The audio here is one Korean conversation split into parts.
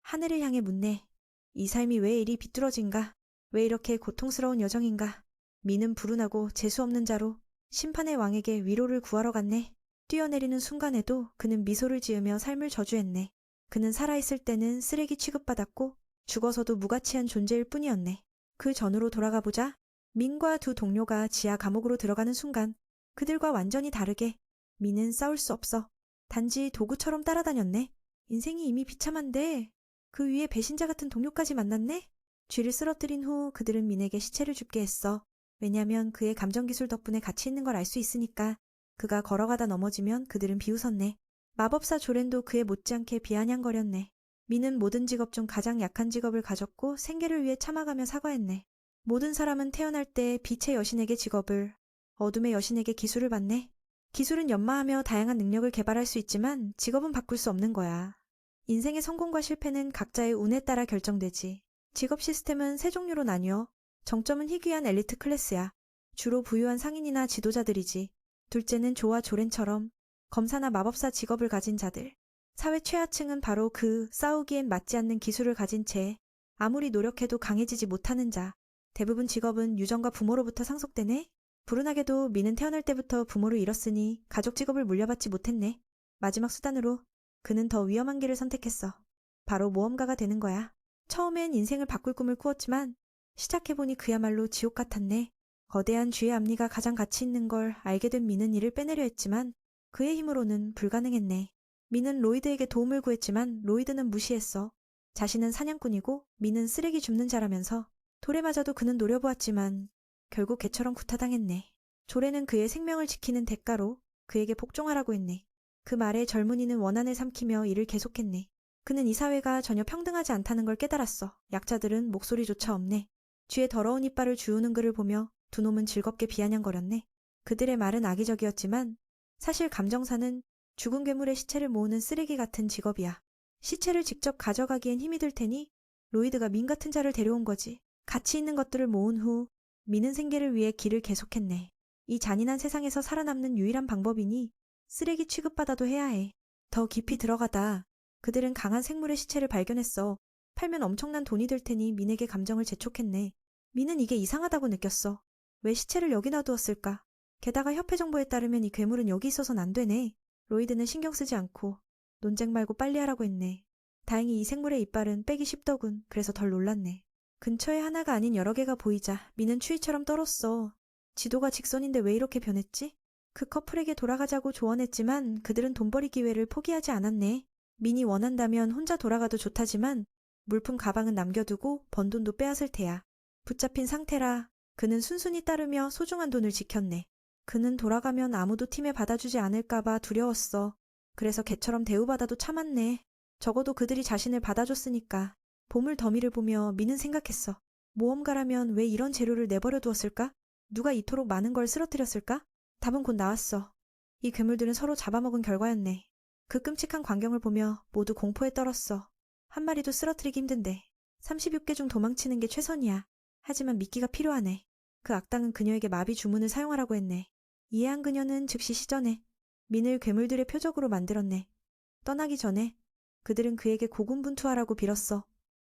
하늘을 향해 묻네. 이 삶이 왜 이리 비뚤어진가? 왜 이렇게 고통스러운 여정인가? 미는 불운하고 재수없는 자로 심판의 왕에게 위로를 구하러 갔네. 뛰어내리는 순간에도 그는 미소를 지으며 삶을 저주했네. 그는 살아있을 때는 쓰레기 취급받았고 죽어서도 무가치한 존재일 뿐이었네. 그 전으로 돌아가 보자. 민과 두 동료가 지하 감옥으로 들어가는 순간 그들과 완전히 다르게 민은 싸울 수 없어. 단지 도구처럼 따라다녔네. 인생이 이미 비참한데 그 위에 배신자 같은 동료까지 만났네. 쥐를 쓰러뜨린 후 그들은 민에게 시체를 줍게 했어. 왜냐면 그의 감정기술 덕분에 가치 있는 걸 알 수 있으니까. 그가 걸어가다 넘어지면 그들은 비웃었네. 마법사 조렌도 그에 못지않게 비아냥거렸네. 민은 모든 직업 중 가장 약한 직업을 가졌고 생계를 위해 참아가며 사과했네. 모든 사람은 태어날 때 빛의 여신에게 직업을, 어둠의 여신에게 기술을 받네. 기술은 연마하며 다양한 능력을 개발할 수 있지만 직업은 바꿀 수 없는 거야. 인생의 성공과 실패는 각자의 운에 따라 결정되지. 직업 시스템은 세 종류로 나뉘어. 정점은 희귀한 엘리트 클래스야. 주로 부유한 상인이나 지도자들이지. 둘째는 조와 조렌처럼 검사나 마법사 직업을 가진 자들. 사회 최하층은 바로 싸우기엔 맞지 않는 기술을 가진 채 아무리 노력해도 강해지지 못하는 자. 대부분 직업은 유전과 부모로부터 상속되네. 불운하게도 미는 태어날 때부터 부모를 잃었으니 가족 직업을 물려받지 못했네. 마지막 수단으로 그는 더 위험한 길을 선택했어. 바로 모험가가 되는 거야. 처음엔 인생을 바꿀 꿈을 꾸었지만 시작해보니 그야말로 지옥 같았네. 거대한 쥐의 앞니가 가장 가치 있는 걸 알게 된 미는 이를 빼내려 했지만 그의 힘으로는 불가능했네. 미는 로이드에게 도움을 구했지만 로이드는 무시했어. 자신은 사냥꾼이고 미는 쓰레기 줍는 자라면서 돌에 맞아도 그는 노려보았지만 결국 개처럼 구타당했네. 조레는 그의 생명을 지키는 대가로 그에게 복종하라고 했네. 그 말에 젊은이는 원한을 삼키며 일을 계속했네. 그는 이 사회가 전혀 평등하지 않다는 걸 깨달았어. 약자들은 목소리조차 없네. 쥐의 더러운 이빨을 주우는 그를 보며 두 놈은 즐겁게 비아냥거렸네. 그들의 말은 악의적이었지만 사실 감정사는 죽은 괴물의 시체를 모으는 쓰레기 같은 직업이야. 시체를 직접 가져가기엔 힘이 들 테니 로이드가 민 같은 자를 데려온 거지. 가치 있는 것들을 모은 후 미는 생계를 위해 길을 계속했네. 이 잔인한 세상에서 살아남는 유일한 방법이니 쓰레기 취급받아도 해야 해. 더 깊이 들어가다 그들은 강한 생물의 시체를 발견했어. 팔면 엄청난 돈이 될 테니 민에게 감정을 재촉했네. 민은 이게 이상하다고 느꼈어. 왜 시체를 여기 놔두었을까? 게다가 협회 정보에 따르면 이 괴물은 여기 있어선 안 되네. 로이드는 신경 쓰지 않고 논쟁 말고 빨리 하라고 했네. 다행히 이 생물의 이빨은 빼기 쉽더군. 그래서 덜 놀랐네. 근처에 하나가 아닌 여러 개가 보이자 민은 추위처럼 떨었어. 지도가 직선인데 왜 이렇게 변했지? 그 커플에게 돌아가자고 조언했지만 그들은 돈벌이 기회를 포기하지 않았네. 민이 원한다면 혼자 돌아가도 좋다지만 물품 가방은 남겨두고 번 돈도 빼앗을 테야. 붙잡힌 상태라 그는 순순히 따르며 소중한 돈을 지켰네. 그는 돌아가면 아무도 팀에 받아주지 않을까봐 두려웠어. 그래서 개처럼 대우받아도 참았네. 적어도 그들이 자신을 받아줬으니까. 보물 더미를 보며 미는 생각했어. 모험가라면 왜 이런 재료를 내버려 두었을까? 누가 이토록 많은 걸 쓰러뜨렸을까? 답은 곧 나왔어. 이 괴물들은 서로 잡아먹은 결과였네. 그 끔찍한 광경을 보며 모두 공포에 떨었어. 한 마리도 쓰러뜨리기 힘든데 36개 중 도망치는 게 최선이야. 하지만 미끼가 필요하네. 그 악당은 그녀에게 마비 주문을 사용하라고 했네. 이해한 그녀는 즉시 시전해 민을 괴물들의 표적으로 만들었네. 떠나기 전에 그들은 그에게 고군분투하라고 빌었어.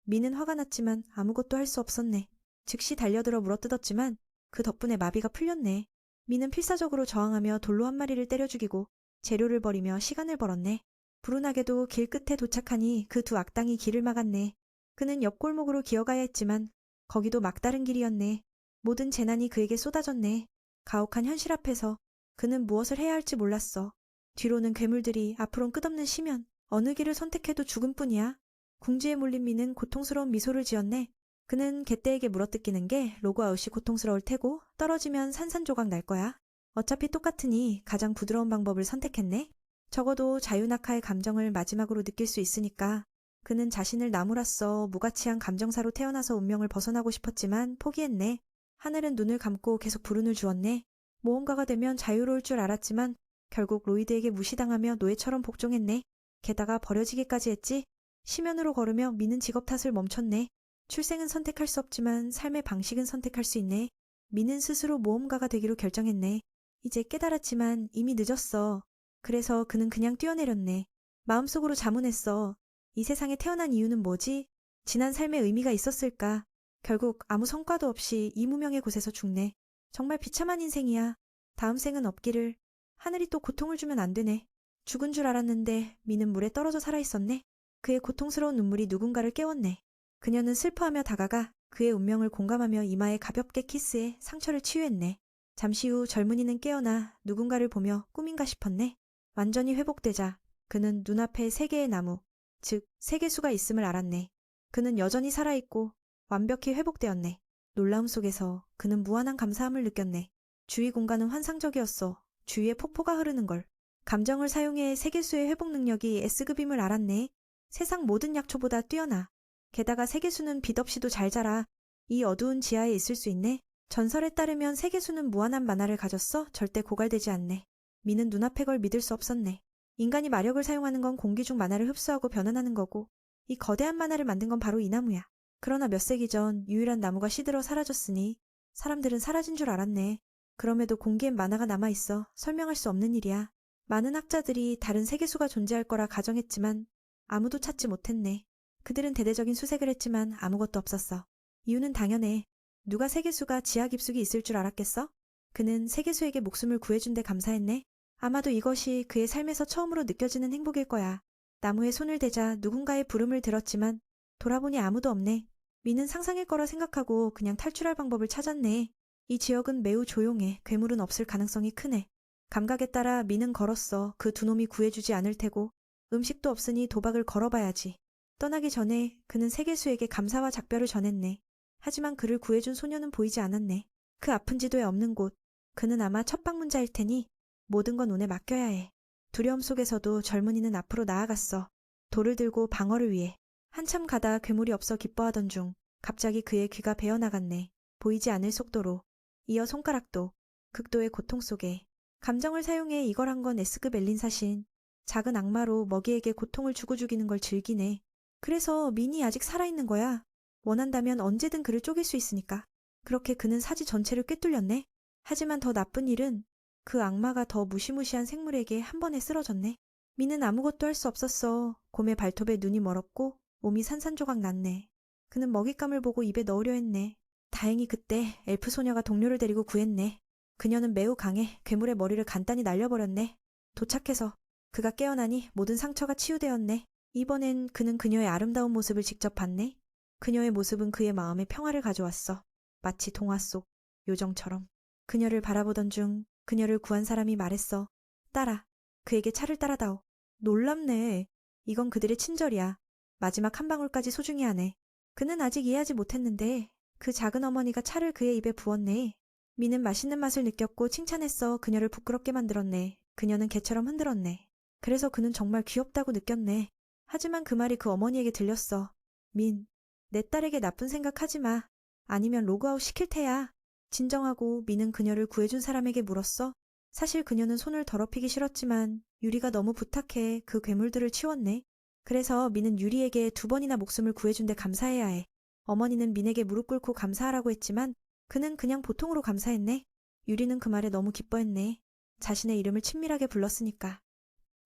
민은 화가 났지만 아무것도 할 수 없었네. 즉시 달려들어 물어뜯었지만 그 덕분에 마비가 풀렸네. 민은 필사적으로 저항하며 돌로 한 마리를 때려 죽이고 재료를 버리며 시간을 벌었네. 불운하게도 길 끝에 도착하니 그 두 악당이 길을 막았네. 그는 옆 골목으로 기어가야 했지만 거기도 막다른 길이었네. 모든 재난이 그에게 쏟아졌네. 가혹한 현실 앞에서 그는 무엇을 해야 할지 몰랐어. 뒤로는 괴물들이, 앞으론 끝없는 심연. 어느 길을 선택해도 죽음뿐이야. 궁지에 몰린 미는 고통스러운 미소를 지었네. 그는 개떼에게 물어뜯기는 게 로그아웃이 고통스러울 테고 떨어지면 산산조각 날 거야. 어차피 똑같으니 가장 부드러운 방법을 선택했네. 적어도 자유낙하의 감정을 마지막으로 느낄 수 있으니까. 그는 자신을 나무랐어 무가치한 감정사로 태어나서 운명을 벗어나고 싶었지만 포기했네. 하늘은 눈을 감고 계속 불운을 주었네. 모험가가 되면 자유로울 줄 알았지만 결국 로이드에게 무시당하며 노예처럼 복종했네. 게다가 버려지기까지 했지. 심연으로 걸으며 미는 직업 탓을 멈췄네. 출생은 선택할 수 없지만 삶의 방식은 선택할 수 있네. 미는 스스로 모험가가 되기로 결정했네. 이제 깨달았지만 이미 늦었어. 그래서 그는 그냥 뛰어내렸네. 마음속으로 자문했어. 이 세상에 태어난 이유는 뭐지? 지난 삶에 의미가 있었을까? 결국 아무 성과도 없이 이 무명의 곳에서 죽네. 정말 비참한 인생이야. 다음 생은 없기를. 하늘이 또 고통을 주면 안 되네. 죽은 줄 알았는데 미는 물에 떨어져 살아있었네. 그의 고통스러운 눈물이 누군가를 깨웠네. 그녀는 슬퍼하며 다가가 그의 운명을 공감하며 이마에 가볍게 키스해 상처를 치유했네. 잠시 후 젊은이는 깨어나 누군가를 보며 꿈인가 싶었네. 완전히 회복되자 그는 눈앞에 세 개의 나무, 즉 세계수가 있음을 알았네. 그는 여전히 살아있고 완벽히 회복되었네. 놀라움 속에서 그는 무한한 감사함을 느꼈네. 주위 공간은 환상적이었어. 주위에 폭포가 흐르는 걸. 감정을 사용해 세계수의 회복 능력이 S급임을 알았네. 세상 모든 약초보다 뛰어나. 게다가 세계수는 빛 없이도 잘 자라. 이 어두운 지하에 있을 수 있네. 전설에 따르면 세계수는 무한한 만화를 가졌어 절대 고갈되지 않네. 미는 눈앞의 걸 믿을 수 없었네. 인간이 마력을 사용하는 건 공기 중 만화를 흡수하고 변환하는 거고 이 거대한 만화를 만든 건 바로 이 나무야. 그러나 몇 세기 전 유일한 나무가 시들어 사라졌으니 사람들은 사라진 줄 알았네. 그럼에도 공기엔 만화가 남아있어 설명할 수 없는 일이야. 많은 학자들이 다른 세계수가 존재할 거라 가정했지만 아무도 찾지 못했네. 그들은 대대적인 수색을 했지만 아무것도 없었어. 이유는 당연해. 누가 세계수가 지하 깊숙이 있을 줄 알았겠어? 그는 세계수에게 목숨을 구해준 데 감사했네. 아마도 이것이 그의 삶에서 처음으로 느껴지는 행복일 거야. 나무에 손을 대자 누군가의 부름을 들었지만 돌아보니 아무도 없네. 미는 상상일 거라 생각하고 그냥 탈출할 방법을 찾았네. 이 지역은 매우 조용해. 괴물은 없을 가능성이 크네. 감각에 따라 미는 걸었어. 그 두 놈이 구해주지 않을 테고 음식도 없으니 도박을 걸어봐야지. 떠나기 전에 그는 세계수에게 감사와 작별을 전했네. 하지만 그를 구해준 소녀는 보이지 않았네. 그 아픈 지도에 없는 곳. 그는 아마 첫 방문자일 테니 모든 건 운에 맡겨야 해. 두려움 속에서도 젊은이는 앞으로 나아갔어. 돌을 들고 방어를 위해. 한참 가다 괴물이 없어 기뻐하던 중 갑자기 그의 귀가 베어나갔네. 보이지 않을 속도로. 이어 손가락도. 극도의 고통 속에. 감정을 사용해 이걸 한 건 S급 엘린사신. 작은 악마로 먹이에게 고통을 주고 죽이는 걸 즐기네. 그래서 민이 아직 살아있는 거야. 원한다면 언제든 그를 쪼갤 수 있으니까. 그렇게 그는 사지 전체를 꿰뚫렸네. 하지만 더 나쁜 일은 그 악마가 더 무시무시한 생물에게 한 번에 쓰러졌네. 미는 아무것도 할 수 없었어. 곰의 발톱에 눈이 멀었고 몸이 산산조각 났네. 그는 먹잇감을 보고 입에 넣으려 했네. 다행히 그때 엘프 소녀가 동료를 데리고 구했네. 그녀는 매우 강해 괴물의 머리를 간단히 날려버렸네. 도착해서 그가 깨어나니 모든 상처가 치유되었네. 이번엔 그는 그녀의 아름다운 모습을 직접 봤네. 그녀의 모습은 그의 마음에 평화를 가져왔어. 마치 동화 속 요정처럼. 그녀를 바라보던 중 그녀를 구한 사람이 말했어. 딸아, 그에게 차를 따라다오. 놀랍네. 이건 그들의 친절이야. 마지막 한 방울까지 소중히 하네. 그는 아직 이해하지 못했는데 그 작은 어머니가 차를 그의 입에 부었네. 미는 맛있는 맛을 느꼈고 칭찬했어. 그녀를 부끄럽게 만들었네. 그녀는 개처럼 흔들었네. 그래서 그는 정말 귀엽다고 느꼈네. 하지만 그 말이 그 어머니에게 들렸어. 민, 내 딸에게 나쁜 생각하지 마. 아니면 로그아웃 시킬 테야. 진정하고 미는 그녀를 구해준 사람에게 물었어. 사실 그녀는 손을 더럽히기 싫었지만 유리가 너무 부탁해 그 괴물들을 치웠네. 그래서 미는 유리에게 2번이나 목숨을 구해준 데 감사해야 해. 어머니는 민에게 무릎 꿇고 감사하라고 했지만 그는 그냥 보통으로 감사했네. 유리는 그 말에 너무 기뻐했네. 자신의 이름을 친밀하게 불렀으니까.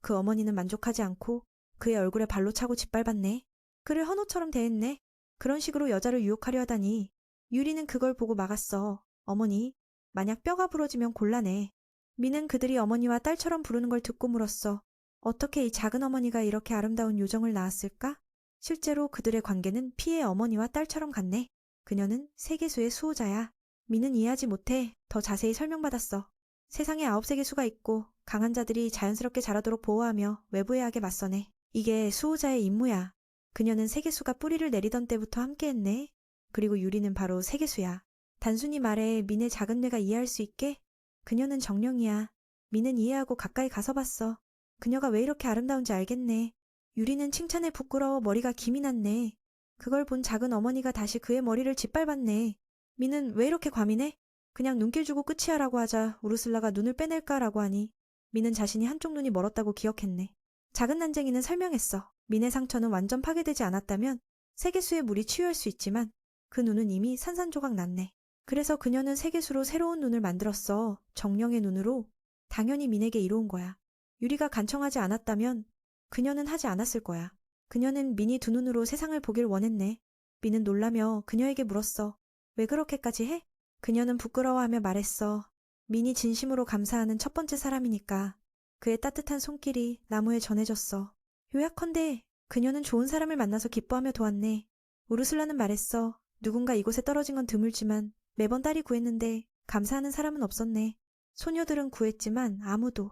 그 어머니는 만족하지 않고 그의 얼굴에 발로 차고 짓밟았네. 그를 헌옷처럼 대했네. 그런 식으로 여자를 유혹하려 하다니. 유리는 그걸 보고 막았어. 어머니, 만약 뼈가 부러지면 곤란해. 미는 그들이 어머니와 딸처럼 부르는 걸 듣고 물었어. 어떻게 이 작은 어머니가 이렇게 아름다운 요정을 낳았을까? 실제로 그들의 관계는 피의 어머니와 딸처럼 같네. 그녀는 세계수의 수호자야. 미는 이해하지 못해. 더 자세히 설명받았어. 세상에 9세계수가 있고 강한 자들이 자연스럽게 자라도록 보호하며 외부의 악에 맞서네. 이게 수호자의 임무야. 그녀는 세계수가 뿌리를 내리던 때부터 함께했네. 그리고 유리는 바로 세계수야. 단순히 말해 민의 작은 뇌가 이해할 수 있게? 그녀는 정령이야. 민은 이해하고 가까이 가서 봤어. 그녀가 왜 이렇게 아름다운지 알겠네. 유리는 칭찬에 부끄러워 머리가 김이 났네. 그걸 본 작은 어머니가 다시 그의 머리를 짓밟았네. 민은 왜 이렇게 과민해? 그냥 눈길 주고 끝이야라고 하자 우르슬라가 눈을 빼낼까라고 하니 민은 자신이 한쪽 눈이 멀었다고 기억했네. 작은 난쟁이는 설명했어. 민의 상처는 완전 파괴되지 않았다면 세계수의 물이 치유할 수 있지만 그 눈은 이미 산산조각 났네. 그래서 그녀는 세계수로 새로운 눈을 만들었어. 정령의 눈으로. 당연히 민에게 이로운 거야. 유리가 간청하지 않았다면 그녀는 하지 않았을 거야. 그녀는 민이 두 눈으로 세상을 보길 원했네. 민은 놀라며 그녀에게 물었어. 왜 그렇게까지 해? 그녀는 부끄러워하며 말했어. 민이 진심으로 감사하는 첫 번째 사람이니까. 그의 따뜻한 손길이 나무에 전해졌어. 요약컨대 그녀는 좋은 사람을 만나서 기뻐하며 도왔네. 우르슬라는 말했어. 누군가 이곳에 떨어진 건 드물지만 매번 딸이 구했는데 감사하는 사람은 없었네. 소녀들은 구했지만 아무도.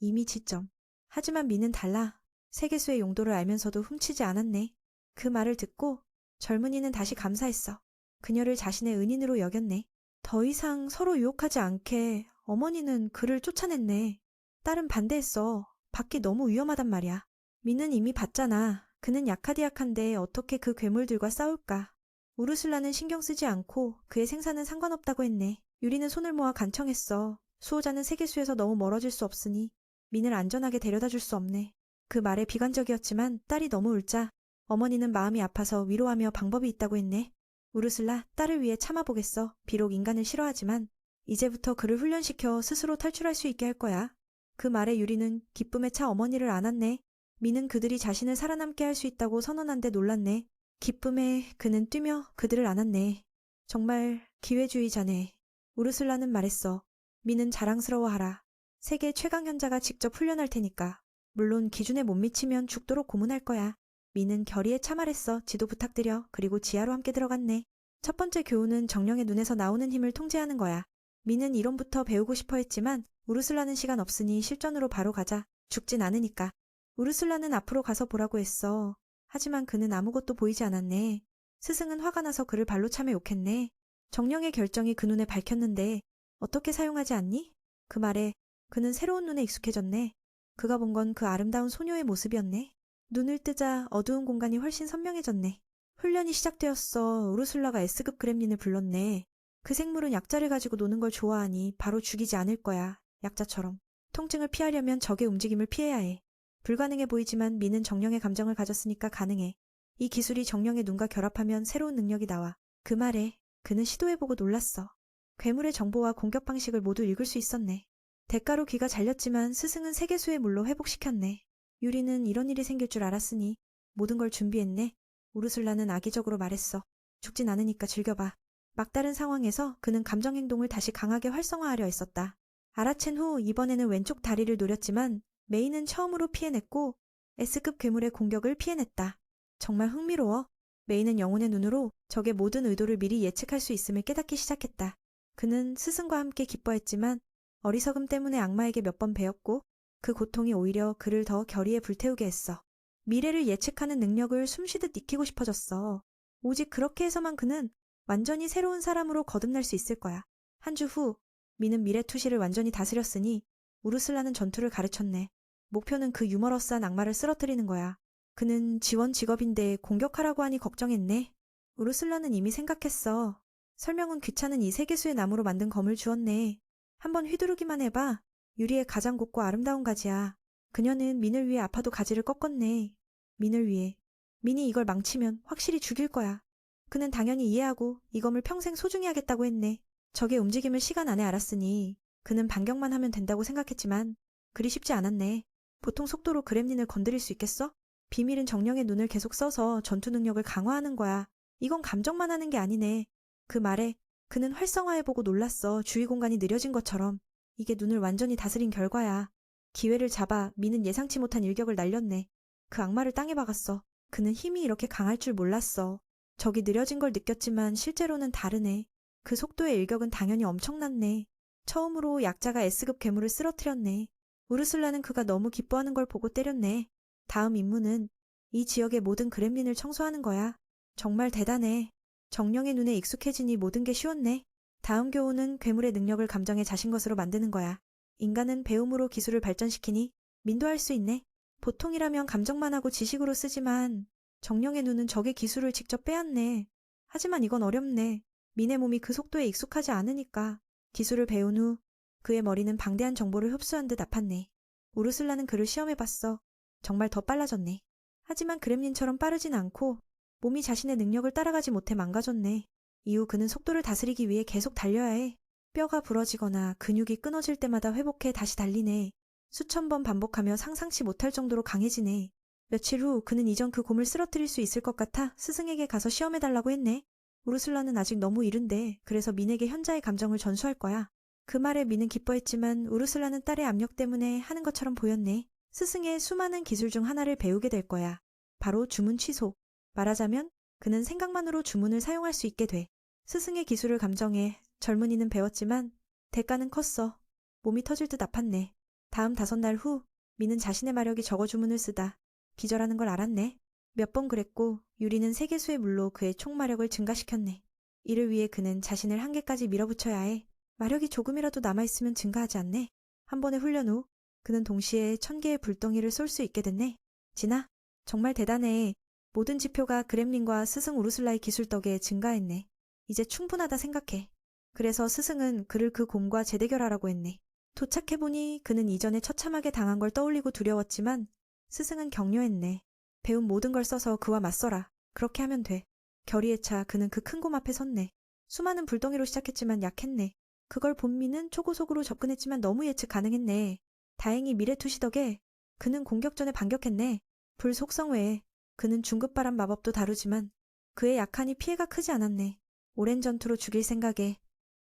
이미 지점. 하지만 민은 달라. 세계수의 용도를 알면서도 훔치지 않았네. 그 말을 듣고 젊은이는 다시 감사했어. 그녀를 자신의 은인으로 여겼네. 더 이상 서로 유혹하지 않게 어머니는 그를 쫓아냈네. 딸은 반대했어. 밖이 너무 위험하단 말이야. 민은 이미 봤잖아. 그는 약하디약한데 어떻게 그 괴물들과 싸울까. 우르슬라는 신경 쓰지 않고 그의 생사는 상관없다고 했네. 유리는 손을 모아 간청했어. 수호자는 세계수에서 너무 멀어질 수 없으니 민을 안전하게 데려다 줄 수 없네. 그 말에 비관적이었지만 딸이 너무 울자 어머니는 마음이 아파서 위로하며 방법이 있다고 했네. 우르슬라, 딸을 위해 참아보겠어. 비록 인간을 싫어하지만 이제부터 그를 훈련시켜 스스로 탈출할 수 있게 할 거야. 그 말에 유리는 기쁨에 차 어머니를 안았네. 민은 그들이 자신을 살아남게 할 수 있다고 선언한 데 놀랐네. 기쁨에 그는 뛰며 그들을 안았네. 정말 기회주의자네. 우르슬라는 말했어. 민은 자랑스러워하라. 세계 최강 현자가 직접 훈련할 테니까. 물론 기준에 못 미치면 죽도록 고문할 거야. 민은 결의에 차 말했어. 지도 부탁드려. 그리고 지하로 함께 들어갔네. 첫 번째 교훈은 정령의 눈에서 나오는 힘을 통제하는 거야. 민은 이론부터 배우고 싶어 했지만 우르슬라는 시간 없으니 실전으로 바로 가자. 죽진 않으니까. 우르슬라는 앞으로 가서 보라고 했어. 하지만 그는 아무것도 보이지 않았네. 스승은 화가 나서 그를 발로 차며 욕했네. 정령의 결정이 그 눈에 밝혔는데 어떻게 사용하지 않니? 그 말에 그는 새로운 눈에 익숙해졌네. 그가 본 건 그 아름다운 소녀의 모습이었네. 눈을 뜨자 어두운 공간이 훨씬 선명해졌네. 훈련이 시작되었어. 우르슬라가 S급 그렘린을 불렀네. 그 생물은 약자를 가지고 노는 걸 좋아하니 바로 죽이지 않을 거야. 약자처럼. 통증을 피하려면 적의 움직임을 피해야 해. 불가능해 보이지만 민은 정령의 감정을 가졌으니까 가능해. 이 기술이 정령의 눈과 결합하면 새로운 능력이 나와. 그 말에 그는 시도해보고 놀랐어. 괴물의 정보와 공격 방식을 모두 읽을 수 있었네. 대가로 귀가 잘렸지만 스승은 세계수의 물로 회복시켰네. 유리는 이런 일이 생길 줄 알았으니 모든 걸 준비했네. 우르슬라는 악의적으로 말했어. 죽진 않으니까 즐겨봐. 막다른 상황에서 그는 감정 행동을 다시 강하게 활성화하려 했었다. 알아챈 후 이번에는 왼쪽 다리를 노렸지만 메이는 처음으로 피해냈고 S급 괴물의 공격을 피해냈다. 정말 흥미로워. 메이는 영혼의 눈으로 적의 모든 의도를 미리 예측할 수 있음을 깨닫기 시작했다. 그는 스승과 함께 기뻐했지만 어리석음 때문에 악마에게 몇 번 배웠고 그 고통이 오히려 그를 더 결의에 불태우게 했어. 미래를 예측하는 능력을 숨쉬듯 익히고 싶어졌어. 오직 그렇게 해서만 그는 완전히 새로운 사람으로 거듭날 수 있을 거야. 한 주 후 미는 미래 투시를 완전히 다스렸으니 우르슬라는 전투를 가르쳤네. 목표는 그 유머러스한 악마를 쓰러뜨리는 거야. 그는 지원 직업인데 공격하라고 하니 걱정했네. 우르슬라는 이미 생각했어. 설명은 귀찮은 이 세계수의 나무로 만든 검을 주었네. 한번 휘두르기만 해봐. 유리의 가장 곱고 아름다운 가지야. 그녀는 민을 위해 아파도 가지를 꺾었네. 민을 위해. 민이 이걸 망치면 확실히 죽일 거야. 그는 당연히 이해하고 이 검을 평생 소중히 하겠다고 했네. 적의 움직임을 시간 안에 알았으니 그는 반격만 하면 된다고 생각했지만 그리 쉽지 않았네. 보통 속도로 그렘린을 건드릴 수 있겠어? 비밀은 정령의 눈을 계속 써서 전투 능력을 강화하는 거야. 이건 감정만 하는 게 아니네. 그 말에 그는 활성화해보고 놀랐어. 주위 공간이 느려진 것처럼. 이게 눈을 완전히 다스린 결과야. 기회를 잡아 미는 예상치 못한 일격을 날렸네. 그 악마를 땅에 박았어. 그는 힘이 이렇게 강할 줄 몰랐어. 적이 느려진 걸 느꼈지만 실제로는 다르네. 그 속도의 일격은 당연히 엄청났네. 처음으로 약자가 S급 괴물을 쓰러뜨렸네. 우르슬라는 그가 너무 기뻐하는 걸 보고 때렸네. 다음 임무는 이 지역의 모든 그렘린을 청소하는 거야. 정말 대단해. 정령의 눈에 익숙해지니 모든 게 쉬웠네. 다음 교훈은 괴물의 능력을 감정에 자신 것으로 만드는 거야. 인간은 배움으로 기술을 발전시키니 민도 할 수 있네. 보통이라면 감정만 하고 지식으로 쓰지만 정령의 눈은 적의 기술을 직접 빼앗네. 하지만 이건 어렵네. 민의 몸이 그 속도에 익숙하지 않으니까. 기술을 배운 후 그의 머리는 방대한 정보를 흡수한 듯 아팠네. 우르슬라는 그를 시험해봤어. 정말 더 빨라졌네. 하지만 그렘린처럼 빠르진 않고 몸이 자신의 능력을 따라가지 못해 망가졌네. 이후 그는 속도를 다스리기 위해 계속 달려야 해. 뼈가 부러지거나 근육이 끊어질 때마다 회복해 다시 달리네. 수천 번 반복하며 상상치 못할 정도로 강해지네. 며칠 후 그는 이전 그 곰을 쓰러뜨릴 수 있을 것 같아 스승에게 가서 시험해달라고 했네. 우르슬라는 아직 너무 이른데 그래서 민에게 현자의 감정을 전수할 거야. 그 말에 민은 기뻐했지만 우르슬라는 딸의 압력 때문에 하는 것처럼 보였네. 스승의 수많은 기술 중 하나를 배우게 될 거야. 바로 주문 취소. 말하자면 그는 생각만으로 주문을 사용할 수 있게 돼. 스승의 기술을 감정해 젊은이는 배웠지만 대가는 컸어. 몸이 터질 듯 아팠네. 다음 5날 후 민은 자신의 마력이 적어 주문을 쓰다 기절하는 걸 알았네. 몇 번 그랬고 유리는 세계수의 물로 그의 총마력을 증가시켰네. 이를 위해 그는 자신을 한계까지 밀어붙여야 해. 마력이 조금이라도 남아있으면 증가하지 않네. 한 번의 훈련 후 그는 동시에 1000개의 불덩이를 쏠 수 있게 됐네. 진아, 정말 대단해. 모든 지표가 그렘린과 스승 우르슬라의 기술 덕에 증가했네. 이제 충분하다 생각해. 그래서 스승은 그를 그 곰과 재대결하라고 했네. 도착해보니 그는 이전에 처참하게 당한 걸 떠올리고 두려웠지만 스승은 격려했네. 배운 모든 걸 써서 그와 맞서라. 그렇게 하면 돼. 결의에 차 그는 그 큰 곰 앞에 섰네. 수많은 불덩이로 시작했지만 약했네. 그걸 본 미는 초고속으로 접근했지만 너무 예측 가능했네. 다행히 미래투시 덕에 그는 공격 전에 반격했네. 불 속성 외에 그는 중급바람 마법도 다루지만 그의 약하니 피해가 크지 않았네. 오랜 전투로 죽일 생각에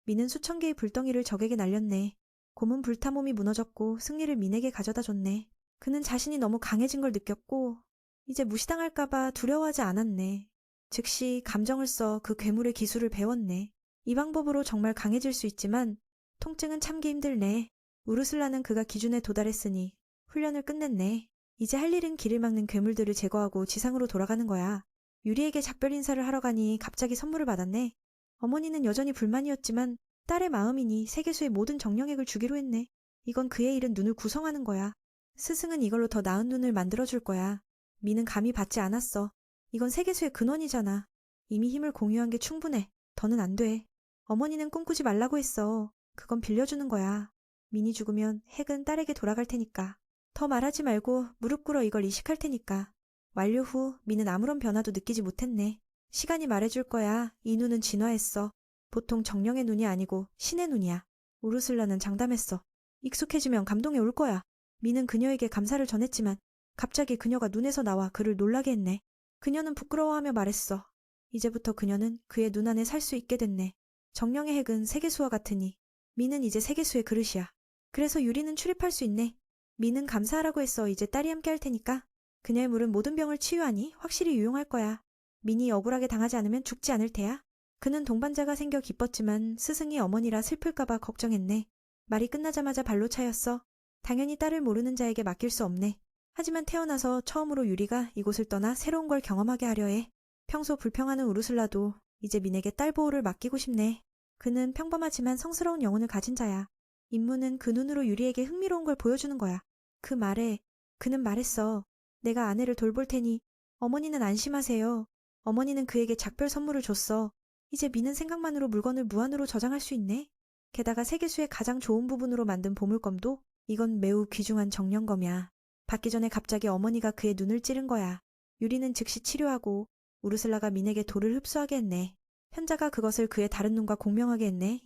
미는 수천 개의 불덩이를 적에게 날렸네. 곰은 불타 몸이 무너졌고 승리를 민에게 가져다 줬네. 그는 자신이 너무 강해진 걸 느꼈고 이제 무시당할까봐 두려워하지 않았네. 즉시 감정을 써 그 괴물의 기술을 배웠네. 이 방법으로 정말 강해질 수 있지만 통증은 참기 힘들네. 우르슬라는 그가 기준에 도달했으니 훈련을 끝냈네. 이제 할 일은 길을 막는 괴물들을 제거하고 지상으로 돌아가는 거야. 유리에게 작별 인사를 하러 가니 갑자기 선물을 받았네. 어머니는 여전히 불만이었지만 딸의 마음이니 세계수의 모든 정령액을 주기로 했네. 이건 그의 잃은 눈을 구성하는 거야. 스승은 이걸로 더 나은 눈을 만들어줄 거야. 미는 감히 받지 않았어. 이건 세계수의 근원이잖아. 이미 힘을 공유한 게 충분해. 더는 안 돼. 어머니는 꿈꾸지 말라고 했어. 그건 빌려주는 거야. 민이 죽으면 핵은 딸에게 돌아갈 테니까. 더 말하지 말고 무릎 꿇어 이걸 이식할 테니까. 완료 후 민은 아무런 변화도 느끼지 못했네. 시간이 말해줄 거야. 이 눈은 진화했어. 보통 정령의 눈이 아니고 신의 눈이야. 우르슬라는 장담했어. 익숙해지면 감동에 올 거야. 민은 그녀에게 감사를 전했지만 갑자기 그녀가 눈에서 나와 그를 놀라게 했네. 그녀는 부끄러워하며 말했어. 이제부터 그녀는 그의 눈 안에 살 수 있게 됐네. 정령의 핵은 세계수와 같으니 민은 이제 세계수의 그릇이야. 그래서 유리는 출입할 수 있네. 민은 감사하라고 했어. 이제 딸이 함께 할 테니까. 그녀의 물은 모든 병을 치유하니 확실히 유용할 거야. 민이 억울하게 당하지 않으면 죽지 않을 테야. 그는 동반자가 생겨 기뻤지만 스승이 어머니라 슬플까봐 걱정했네. 말이 끝나자마자 발로 차였어. 당연히 딸을 모르는 자에게 맡길 수 없네. 하지만 태어나서 처음으로 유리가 이곳을 떠나 새로운 걸 경험하게 하려 해. 평소 불평하는 우르슬라도 이제 민에게 딸 보호를 맡기고 싶네. 그는 평범하지만 성스러운 영혼을 가진 자야. 임무는 그 눈으로 유리에게 흥미로운 걸 보여주는 거야. 그 말에 그는 말했어. 내가 아내를 돌볼 테니 어머니는 안심하세요. 어머니는 그에게 작별 선물을 줬어. 이제 미는 생각만으로 물건을 무한으로 저장할 수 있네. 게다가 세계수의 가장 좋은 부분으로 만든 보물검도 이건 매우 귀중한 정령검이야. 받기 전에 갑자기 어머니가 그의 눈을 찌른 거야. 유리는 즉시 치료하고 우르슬라가 민에게 돌을 흡수하게 했네. 현자가 그것을 그의 다른 눈과 공명하게 했네.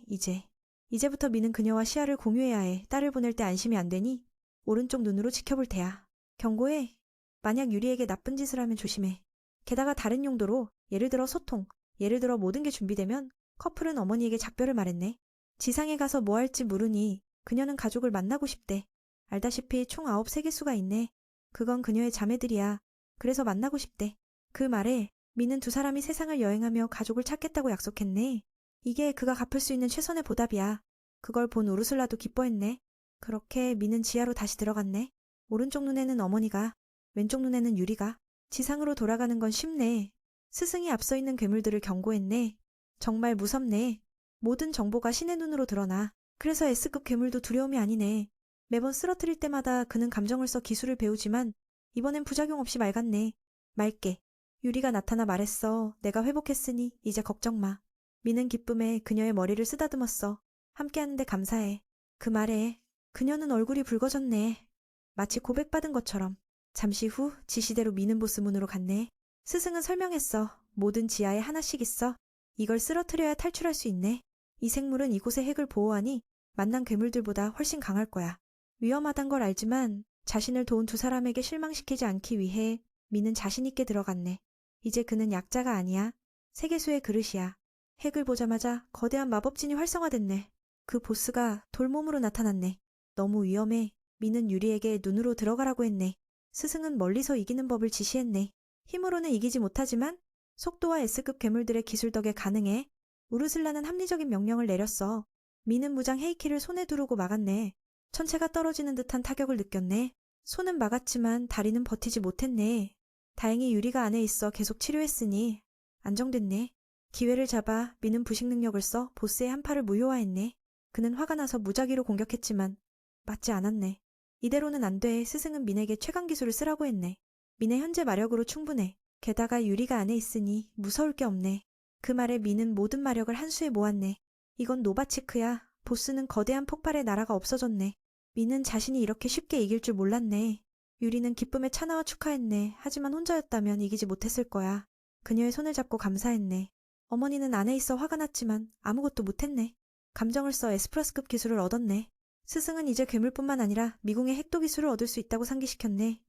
이제부터 민은 그녀와 시야를 공유해야 해. 딸을 보낼 때 안심이 안 되니 오른쪽 눈으로 지켜볼 테야. 경고해. 만약 유리에게 나쁜 짓을 하면 조심해. 게다가 다른 용도로 예를 들어 소통, 예를 들어 모든 게 준비되면 커플은 어머니에게 작별을 말했네. 지상에 가서 뭐 할지 물으니 그녀는 가족을 만나고 싶대. 알다시피 총 9세계수가 있네. 그건 그녀의 자매들이야. 그래서 만나고 싶대. 그 말에 미는 두 사람이 세상을 여행하며 가족을 찾겠다고 약속했네. 이게 그가 갚을 수 있는 최선의 보답이야. 그걸 본 우르슬라도 기뻐했네. 그렇게 미는 지하로 다시 들어갔네. 오른쪽 눈에는 어머니가, 왼쪽 눈에는 유리가. 지상으로 돌아가는 건 쉽네. 스승이 앞서 있는 괴물들을 경고했네. 정말 무섭네. 모든 정보가 신의 눈으로 드러나. 그래서 S급 괴물도 두려움이 아니네. 매번 쓰러뜨릴 때마다 그는 감정을 써 기술을 배우지만 이번엔 부작용 없이 맑았네. 맑게. 유리가 나타나 말했어. 내가 회복했으니 이제 걱정 마. 미는 기쁨에 그녀의 머리를 쓰다듬었어. 함께하는데 감사해. 그 말에 그녀는 얼굴이 붉어졌네. 마치 고백받은 것처럼. 잠시 후 지시대로 미는 보스 문으로 갔네. 스승은 설명했어. 모든 지하에 하나씩 있어. 이걸 쓰러뜨려야 탈출할 수 있네. 이 생물은 이곳의 핵을 보호하니 만난 괴물들보다 훨씬 강할 거야. 위험하단 걸 알지만 자신을 도운 두 사람에게 실망시키지 않기 위해 미는 자신있게 들어갔네. 이제 그는 약자가 아니야. 세계수의 그릇이야. 핵을 보자마자 거대한 마법진이 활성화됐네. 그 보스가 돌몸으로 나타났네. 너무 위험해. 미는 유리에게 눈으로 들어가라고 했네. 스승은 멀리서 이기는 법을 지시했네. 힘으로는 이기지 못하지만 속도와 S급 괴물들의 기술 덕에 가능해. 우르슬라는 합리적인 명령을 내렸어. 미는 무장 헤이키를 손에 두르고 막았네. 천체가 떨어지는 듯한 타격을 느꼈네. 손은 막았지만 다리는 버티지 못했네. 다행히 유리가 안에 있어 계속 치료했으니 안정됐네. 기회를 잡아 미는 부식 능력을 써 보스의 한 팔을 무효화했네. 그는 화가 나서 무작위로 공격했지만 맞지 않았네. 이대로는 안 돼. 스승은 민에게 최강 기술을 쓰라고 했네. 민의 현재 마력으로 충분해. 게다가 유리가 안에 있으니 무서울 게 없네. 그 말에 민은 모든 마력을 한 수에 모았네. 이건 노바치크야. 보스는 거대한 폭발에 나라가 없어졌네. 민은 자신이 이렇게 쉽게 이길 줄 몰랐네. 유리는 기쁨에 차나와 축하했네. 하지만 혼자였다면 이기지 못했을 거야. 그녀의 손을 잡고 감사했네. 어머니는 안에 있어 화가 났지만 아무것도 못했네. 감정을 써 에스프러스급 기술을 얻었네. 스승은 이제 괴물뿐만 아니라 미궁의 핵도 기술을 얻을 수 있다고 상기시켰네.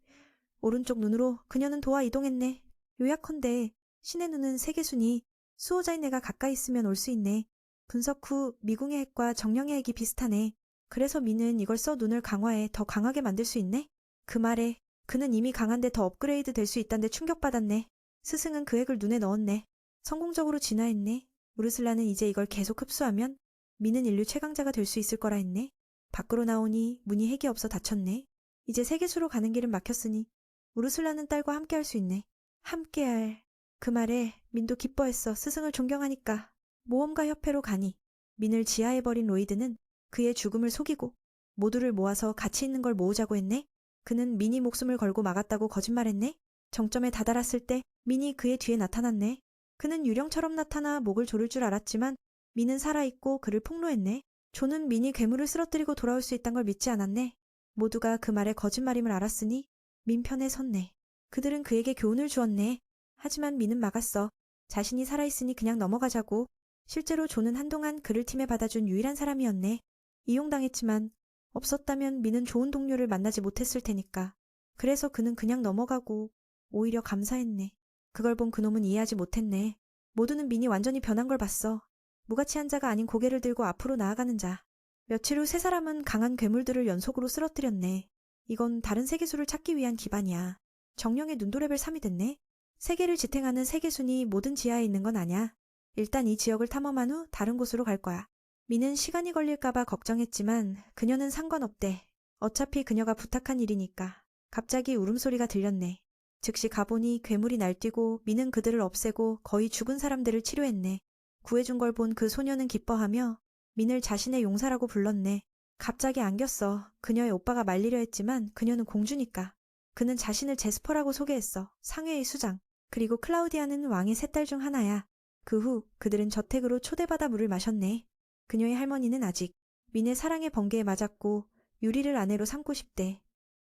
오른쪽 눈으로 그녀는 도와 이동했네. 요약컨대 신의 눈은 세계순이 수호자인 내가 가까이 있으면 올 수 있네. 분석 후 미궁의 핵과 정령의 핵이 비슷하네. 그래서 미는 이걸 써 눈을 강화해 더 강하게 만들 수 있네. 그 말에 그는 이미 강한데 더 업그레이드 될 수 있다는데 충격받았네. 스승은 그 핵을 눈에 넣었네. 성공적으로 진화했네. 우르슬라는 이제 이걸 계속 흡수하면 미는 인류 최강자가 될 수 있을 거라 했네. 밖으로 나오니 문이 핵이 없어 닫혔네. 이제 세계수로 가는 길은 막혔으니 우르슬라는 딸과 함께할 수 있네. 함께할. 그 말에 민도 기뻐했어. 스승을 존경하니까. 모험가 협회로 가니 민을 지하에 버린 로이드는 그의 죽음을 속이고 모두를 모아서 가치 있는 걸 모으자고 했네. 그는 민이 목숨을 걸고 막았다고 거짓말했네. 정점에 다다랐을 때 민이 그의 뒤에 나타났네. 그는 유령처럼 나타나 목을 조를 줄 알았지만 민은 살아있고 그를 폭로했네. 조는 민이 괴물을 쓰러뜨리고 돌아올 수 있다는 걸 믿지 않았네. 모두가 그 말에 거짓말임을 알았으니 민 편에 섰네. 그들은 그에게 교훈을 주었네. 하지만 민은 막았어. 자신이 살아있으니 그냥 넘어가자고. 실제로 조는 한동안 그를 팀에 받아준 유일한 사람이었네. 이용당했지만 없었다면 민은 좋은 동료를 만나지 못했을 테니까. 그래서 그는 그냥 넘어가고 오히려 감사했네. 그걸 본 그놈은 이해하지 못했네. 모두는 민이 완전히 변한 걸 봤어. 무가치한 자가 아닌 고개를 들고 앞으로 나아가는 자. 며칠 후 세 사람은 강한 괴물들을 연속으로 쓰러뜨렸네. 이건 다른 세계수를 찾기 위한 기반이야. 정령의 눈도 레벨 3이 됐네. 세계를 지탱하는 세계순이 모든 지하에 있는 건 아냐. 일단 이 지역을 탐험한 후 다른 곳으로 갈 거야. 미는 시간이 걸릴까봐 걱정했지만 그녀는 상관없대. 어차피 그녀가 부탁한 일이니까. 갑자기 울음소리가 들렸네. 즉시 가보니 괴물이 날뛰고 미는 그들을 없애고 거의 죽은 사람들을 치료했네. 구해준 걸 본 그 소녀는 기뻐하며 민을 자신의 용사라고 불렀네. 갑자기 안겼어. 그녀의 오빠가 말리려 했지만 그녀는 공주니까. 그는 자신을 제스퍼라고 소개했어. 상회의 수장. 그리고 클라우디아는 왕의 세 딸 중 하나야. 그 후 그들은 저택으로 초대받아 물을 마셨네. 그녀의 할머니는 아직 민의 사랑의 번개에 맞았고 유리를 아내로 삼고 싶대.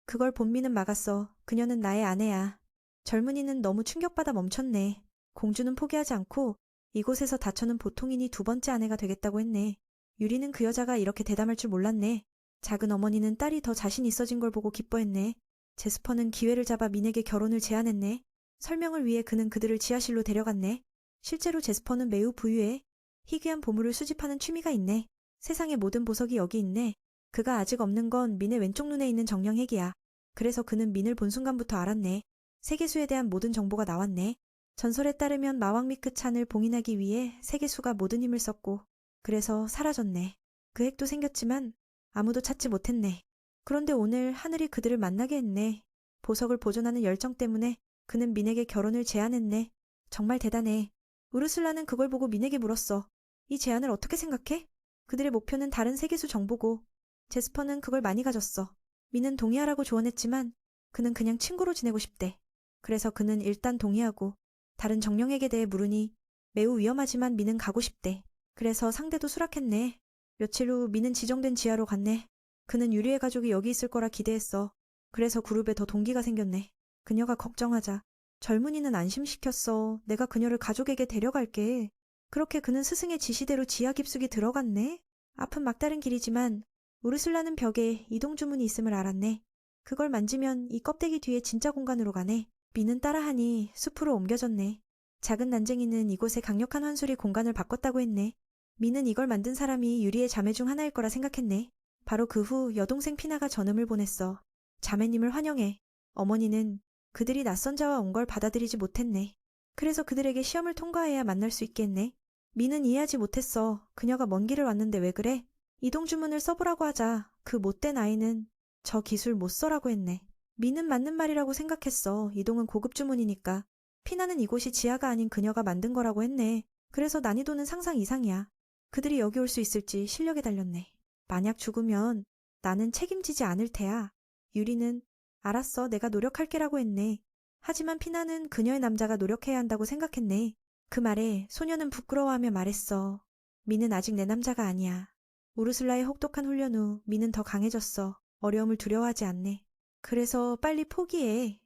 그걸 본 민은 막았어. 그녀는 나의 아내야. 젊은이는 너무 충격받아 멈췄네. 공주는 포기하지 않고 이곳에서 다쳐는 보통인이 두 번째 아내가 되겠다고 했네. 유리는 그 여자가 이렇게 대담할 줄 몰랐네. 작은 어머니는 딸이 더 자신 있어진 걸 보고 기뻐했네. 제스퍼는 기회를 잡아 민에게 결혼을 제안했네. 설명을 위해 그는 그들을 지하실로 데려갔네. 실제로 제스퍼는 매우 부유해. 희귀한 보물을 수집하는 취미가 있네. 세상의 모든 보석이 여기 있네. 그가 아직 없는 건 민의 왼쪽 눈에 있는 정령핵이야. 그래서 그는 민을 본 순간부터 알았네. 세계수에 대한 모든 정보가 나왔네. 전설에 따르면 마왕 미크찬을 봉인하기 위해 세계수가 모든 힘을 썼고 그래서 사라졌네. 그 핵도 생겼지만 아무도 찾지 못했네. 그런데 오늘 하늘이 그들을 만나게 했네. 보석을 보존하는 열정 때문에 그는 민에게 결혼을 제안했네. 정말 대단해. 우르슬라는 그걸 보고 민에게 물었어. 이 제안을 어떻게 생각해? 그들의 목표는 다른 세계수 정보고 제스퍼는 그걸 많이 가졌어. 민은 동의하라고 조언했지만 그는 그냥 친구로 지내고 싶대. 그래서 그는 일단 동의하고 다른 정령에게 대해 물으니 매우 위험하지만 민은 가고 싶대. 그래서 상대도 수락했네. 며칠 후 민은 지정된 지하로 갔네. 그는 유리의 가족이 여기 있을 거라 기대했어. 그래서 그룹에 더 동기가 생겼네. 그녀가 걱정하자 젊은이는 안심시켰어. 내가 그녀를 가족에게 데려갈게. 그렇게 그는 스승의 지시대로 지하 깊숙이 들어갔네. 앞은 막다른 길이지만 우르슬라는 벽에 이동 주문이 있음을 알았네. 그걸 만지면 이 껍데기 뒤에 진짜 공간으로 가네. 미는 따라하니 숲으로 옮겨졌네. 작은 난쟁이는 이곳에 강력한 환술이 공간을 바꿨다고 했네. 미는 이걸 만든 사람이 유리의 자매 중 하나일 거라 생각했네. 바로 그 후 여동생 피나가 전음을 보냈어. 자매님을 환영해. 어머니는 그들이 낯선 자와 온 걸 받아들이지 못했네. 그래서 그들에게 시험을 통과해야 만날 수 있겠네. 미는 이해하지 못했어. 그녀가 먼 길을 왔는데 왜 그래? 이동 주문을 써보라고 하자 그 못된 아이는 저 기술 못 써라고 했네. 미는 맞는 말이라고 생각했어. 이동은 고급 주문이니까. 피나는 이곳이 지하가 아닌 그녀가 만든 거라고 했네. 그래서 난이도는 상상 이상이야. 그들이 여기 올 수 있을지 실력에 달렸네. 만약 죽으면 나는 책임지지 않을 테야. 유리는 알았어, 내가 노력할게라고 했네. 하지만 피나는 그녀의 남자가 노력해야 한다고 생각했네. 그 말에 소녀는 부끄러워하며 말했어. 미는 아직 내 남자가 아니야. 우르슬라의 혹독한 훈련 후 미는 더 강해졌어. 어려움을 두려워하지 않네. 그래서 빨리 포기해.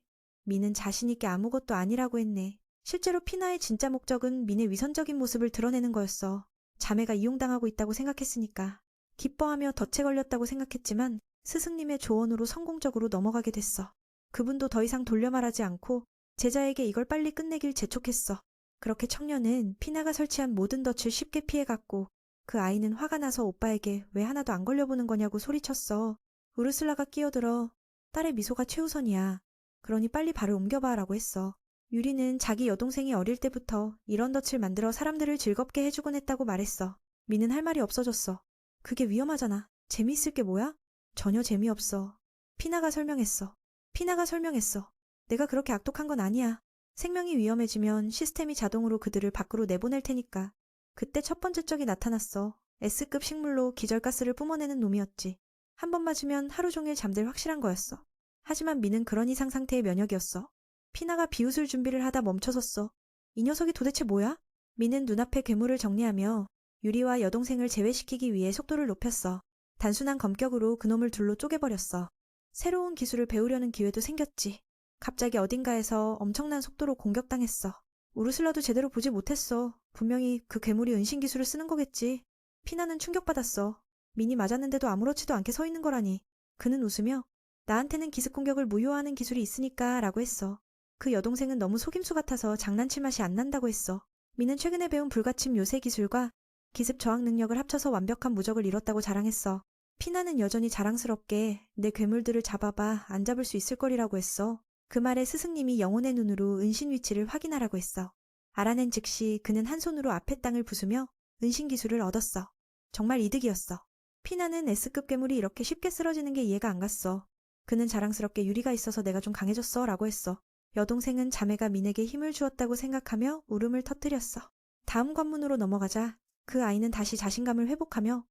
미는 자신있게 아무것도 아니라고 했네. 실제로 피나의 진짜 목적은 민의 위선적인 모습을 드러내는 거였어. 자매가 이용당하고 있다고 생각했으니까. 기뻐하며 덫에 걸렸다고 생각했지만 스승님의 조언으로 성공적으로 넘어가게 됐어. 그분도 더 이상 돌려 말하지 않고 제자에게 이걸 빨리 끝내길 재촉했어. 그렇게 청년은 피나가 설치한 모든 덫을 쉽게 피해갔고 그 아이는 화가 나서 오빠에게 왜 하나도 안 걸려보는 거냐고 소리쳤어. 우르슬라가 끼어들어 딸의 미소가 최우선이야. 그러니 빨리 발을 옮겨봐 라고 했어. 유리는 자기 여동생이 어릴 때부터 이런 덫을 만들어 사람들을 즐겁게 해주곤 했다고 말했어. 미는 할 말이 없어졌어. 그게 위험하잖아. 재미있을 게 뭐야? 전혀 재미없어. 피나가 설명했어. 내가 그렇게 악독한 건 아니야. 생명이 위험해지면 시스템이 자동으로 그들을 밖으로 내보낼 테니까. 그때 첫 번째 적이 나타났어. S급 식물로 기절가스를 뿜어내는 놈이었지. 한 번 맞으면 하루 종일 잠들 확실한 거였어. 하지만 미는 그런 이상 상태의 면역이었어. 피나가 비웃을 준비를 하다 멈춰섰어. 이 녀석이 도대체 뭐야? 미는 눈앞에 괴물을 정리하며 유리와 여동생을 제외시키기 위해 속도를 높였어. 단순한 검격으로 그놈을 둘로 쪼개버렸어. 새로운 기술을 배우려는 기회도 생겼지. 갑자기 어딘가에서 엄청난 속도로 공격당했어. 우르슬라도 제대로 보지 못했어. 분명히 그 괴물이 은신 기술을 쓰는 거겠지. 피나는 충격받았어. 민이 맞았는데도 아무렇지도 않게 서 있는 거라니. 그는 웃으며 나한테는 기습 공격을 무효화하는 기술이 있으니까 라고 했어. 그 여동생은 너무 속임수 같아서 장난칠 맛이 안 난다고 했어. 민은 최근에 배운 불가침 요새 기술과 기습 저항 능력을 합쳐서 완벽한 무적을 이뤘다고 자랑했어. 피나는 여전히 자랑스럽게 내 괴물들을 잡아봐 안 잡을 수 있을 거리라고 했어. 그 말에 스승님이 영혼의 눈으로 은신 위치를 확인하라고 했어. 알아낸 즉시 그는 한 손으로 앞에 땅을 부수며 은신 기술을 얻었어. 정말 이득이었어. 피나는 S급 괴물이 이렇게 쉽게 쓰러지는 게 이해가 안 갔어. 그는 자랑스럽게 유리가 있어서 내가 좀 강해졌어 라고 했어. 여동생은 자매가 민에게 힘을 주었다고 생각하며 울음을 터뜨렸어. 다음 관문으로 넘어가자 그 아이는 다시 자신감을 회복하며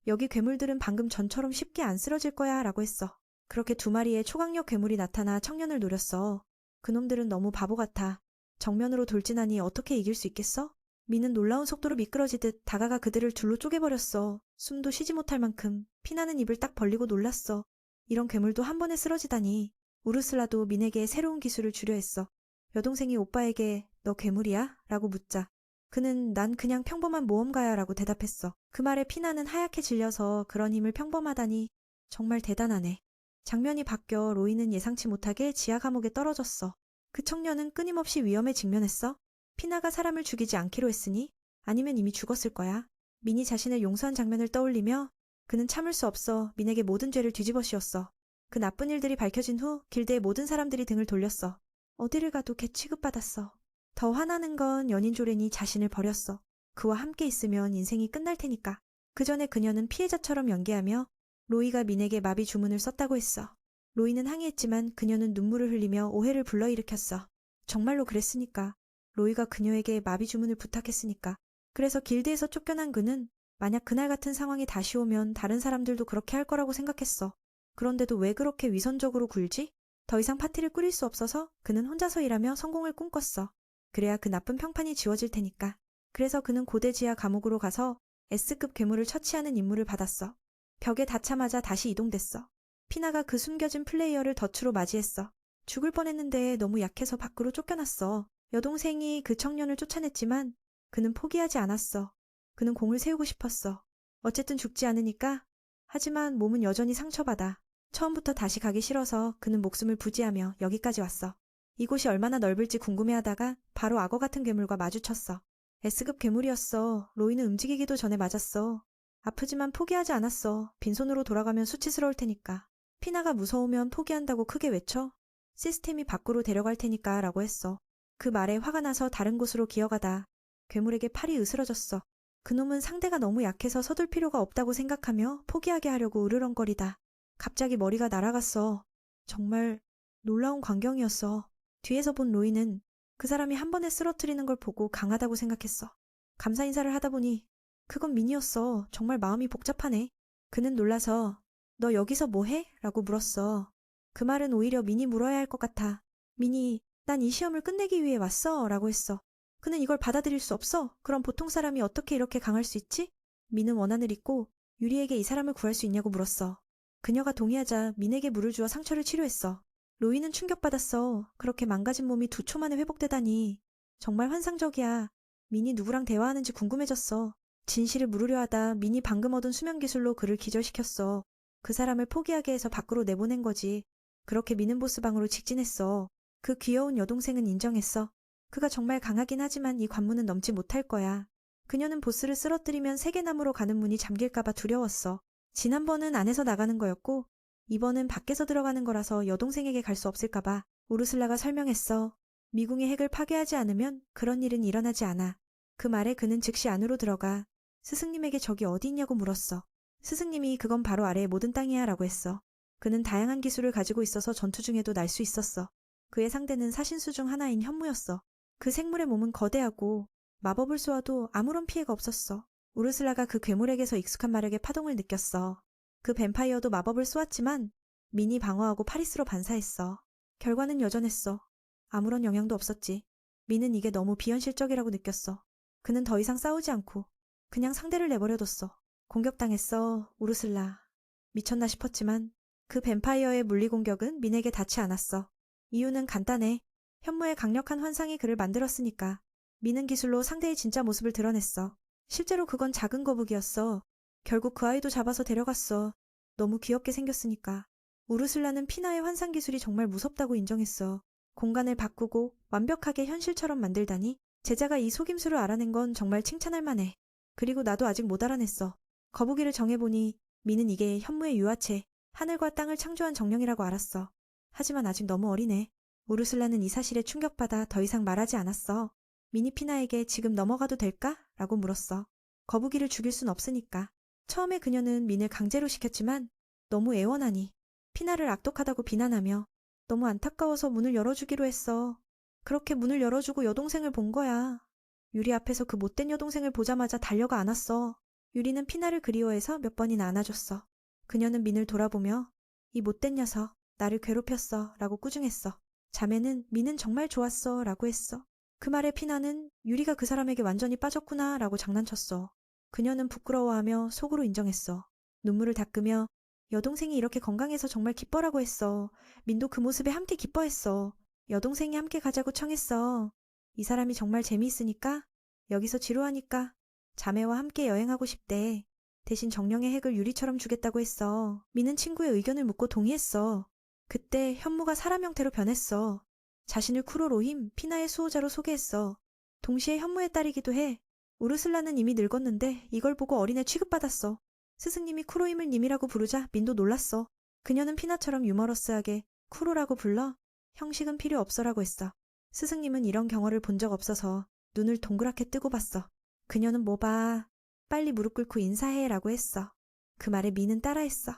여기 괴물들은 방금 전처럼 쉽게 안 쓰러질 거야 라고 했어. 그렇게 두 마리의 초강력 괴물이 나타나 청년을 노렸어. 그놈들은 너무 바보 같아. 정면으로 돌진하니 어떻게 이길 수 있겠어? 미는 놀라운 속도로 미끄러지듯 다가가 그들을 둘로 쪼개버렸어. 숨도 쉬지 못할 만큼 피나는 입을 딱 벌리고 놀랐어. 이런 괴물도 한 번에 쓰러지다니. 우르슬라도 민에게 새로운 기술을 주려 했어. 여동생이 오빠에게 너 괴물이야? 라고 묻자 그는 난 그냥 평범한 모험가야 라고 대답했어. 그 말에 피나는 하얗게 질려서 그런 힘을 평범하다니 정말 대단하네. 장면이 바뀌어 로이는 예상치 못하게 지하 감옥에 떨어졌어. 그 청년은 끊임없이 위험에 직면했어. 피나가 사람을 죽이지 않기로 했으니 아니면 이미 죽었을 거야. 민이 자신을 용서한 장면을 떠올리며 그는 참을 수 없어 민에게 모든 죄를 뒤집어 씌웠어. 그 나쁜 일들이 밝혀진 후 길드의 모든 사람들이 등을 돌렸어. 어디를 가도 개 취급받았어. 더 화나는 건 연인 조렌이 자신을 버렸어. 그와 함께 있으면 인생이 끝날 테니까. 그 전에 그녀는 피해자처럼 연기하며 로이가 민에게 마비 주문을 썼다고 했어. 로이는 항의했지만 그녀는 눈물을 흘리며 오해를 불러일으켰어. 정말로 그랬으니까. 로이가 그녀에게 마비 주문을 부탁했으니까. 그래서 길드에서 쫓겨난 그는 만약 그날 같은 상황이 다시 오면 다른 사람들도 그렇게 할 거라고 생각했어. 그런데도 왜 그렇게 위선적으로 굴지? 더 이상 파티를 꾸릴 수 없어서 그는 혼자서 일하며 성공을 꿈꿨어. 그래야 그 나쁜 평판이 지워질 테니까. 그래서 그는 고대 지하 감옥으로 가서 S급 괴물을 처치하는 임무를 받았어. 벽에 닿자마자 다시 이동됐어. 피나가 그 숨겨진 플레이어를 덫으로 맞이했어. 죽을 뻔했는데 너무 약해서 밖으로 쫓겨났어. 여동생이 그 청년을 쫓아냈지만 그는 포기하지 않았어. 그는 공을 세우고 싶었어. 어쨌든 죽지 않으니까. 하지만 몸은 여전히 상처받아. 처음부터 다시 가기 싫어서 그는 목숨을 부지하며 여기까지 왔어. 이곳이 얼마나 넓을지 궁금해하다가 바로 악어 같은 괴물과 마주쳤어. S급 괴물이었어. 로이는 움직이기도 전에 맞았어. 아프지만 포기하지 않았어. 빈손으로 돌아가면 수치스러울 테니까. 피나가 무서우면 포기한다고 크게 외쳐. 시스템이 밖으로 데려갈 테니까 라고 했어. 그 말에 화가 나서 다른 곳으로 기어가다 괴물에게 팔이 으스러졌어. 그놈은 상대가 너무 약해서 서둘 필요가 없다고 생각하며 포기하게 하려고 으르렁거리다 갑자기 머리가 날아갔어. 정말 놀라운 광경이었어. 뒤에서 본 로이는 그 사람이 한 번에 쓰러뜨리는 걸 보고 강하다고 생각했어. 감사 인사를 하다 보니 그건 민이었어. 정말 마음이 복잡하네. 그는 놀라서 너 여기서 뭐 해? 라고 물었어. 그 말은 오히려 민이 물어야 할 것 같아. 민이 난 이 시험을 끝내기 위해 왔어 라고 했어. 그는 이걸 받아들일 수 없어. 그럼 보통 사람이 어떻게 이렇게 강할 수 있지? 민은 원한을 잊고 유리에게 이 사람을 구할 수 있냐고 물었어. 그녀가 동의하자 민에게 물을 주어 상처를 치료했어. 로이는 충격받았어. 그렇게 망가진 몸이 2초 만에 회복되다니. 정말 환상적이야. 민이 누구랑 대화하는지 궁금해졌어. 진실을 물으려 하다 민이 방금 얻은 수면 기술로 그를 기절시켰어. 그 사람을 포기하게 해서 밖으로 내보낸 거지. 그렇게 민은 보스방으로 직진했어. 그 귀여운 여동생은 인정했어. 그가 정말 강하긴 하지만 이 관문은 넘지 못할 거야. 그녀는 보스를 쓰러뜨리면 세계남으로 가는 문이 잠길까봐 두려웠어. 지난번은 안에서 나가는 거였고 이번은 밖에서 들어가는 거라서 여동생에게 갈 수 없을까봐. 우르슬라가 설명했어. 미궁의 핵을 파괴하지 않으면 그런 일은 일어나지 않아. 그 말에 그는 즉시 안으로 들어가 스승님에게 저기 어디 있냐고 물었어. 스승님이 그건 바로 아래의 모든 땅이야 라고 했어. 그는 다양한 기술을 가지고 있어서 전투 중에도 날 수 있었어. 그의 상대는 사신수 중 하나인 현무였어. 그 생물의 몸은 거대하고 마법을 쏘아도 아무런 피해가 없었어. 우르슬라가 그 괴물에게서 익숙한 마력의 파동을 느꼈어. 그 뱀파이어도 마법을 쏘았지만 민이 방어하고 파리스로 반사했어. 결과는 여전했어. 아무런 영향도 없었지. 민은 이게 너무 비현실적이라고 느꼈어. 그는 더 이상 싸우지 않고 그냥 상대를 내버려뒀어. 공격당했어, 우르슬라. 미쳤나 싶었지만 그 뱀파이어의 물리 공격은 민에게 닿지 않았어. 이유는 간단해. 현무의 강력한 환상이 그를 만들었으니까. 민은 기술로 상대의 진짜 모습을 드러냈어. 실제로 그건 작은 거북이였어. 결국 그 아이도 잡아서 데려갔어. 너무 귀엽게 생겼으니까. 우르슬라는 피나의 환상 기술이 정말 무섭다고 인정했어. 공간을 바꾸고 완벽하게 현실처럼 만들다니. 제자가 이 속임수를 알아낸 건 정말 칭찬할 만해. 그리고 나도 아직 못 알아냈어. 거북이를 정해보니 민은 이게 현무의 유아체, 하늘과 땅을 창조한 정령이라고 알았어. 하지만 아직 너무 어리네. 우르슬라는 이 사실에 충격받아 더 이상 말하지 않았어. 민이 피나에게 지금 넘어가도 될까? 라고 물었어. 거북이를 죽일 순 없으니까. 처음에 그녀는 민을 강제로 시켰지만 너무 애원하니 피나를 악독하다고 비난하며 너무 안타까워서 문을 열어주기로 했어. 그렇게 문을 열어주고 여동생을 본 거야. 유리 앞에서 그 못된 여동생을 보자마자 달려가 안았어. 유리는 피나를 그리워해서 몇 번이나 안아줬어. 그녀는 민을 돌아보며 이 못된 녀석 나를 괴롭혔어 라고 꾸중했어. 자매는 민은 정말 좋았어 라고 했어. 그 말에 피나는 유리가 그 사람에게 완전히 빠졌구나 라고 장난쳤어. 그녀는 부끄러워하며 속으로 인정했어. 눈물을 닦으며 여동생이 이렇게 건강해서 정말 기뻐라고 했어. 민도 그 모습에 함께 기뻐했어. 여동생이 함께 가자고 청했어. 이 사람이 정말 재미있으니까 여기서 지루하니까 자매와 함께 여행하고 싶대. 대신 정령의 핵을 유리처럼 주겠다고 했어. 민은 친구의 의견을 묻고 동의했어. 그때 현무가 사람 형태로 변했어. 자신을 쿠로로힘, 피나의 수호자로 소개했어. 동시에 현무의 딸이기도 해. 우르슬라는 이미 늙었는데 이걸 보고 어린애 취급받았어. 스승님이 쿠로힘을 님이라고 부르자 민도 놀랐어. 그녀는 피나처럼 유머러스하게 쿠로라고 불러 형식은 필요 없어라고 했어. 스승님은 이런 경어를 본 적 없어서 눈을 동그랗게 뜨고 봤어. 그녀는 뭐 봐. 빨리 무릎 꿇고 인사해 라고 했어. 그 말에 민은 따라했어.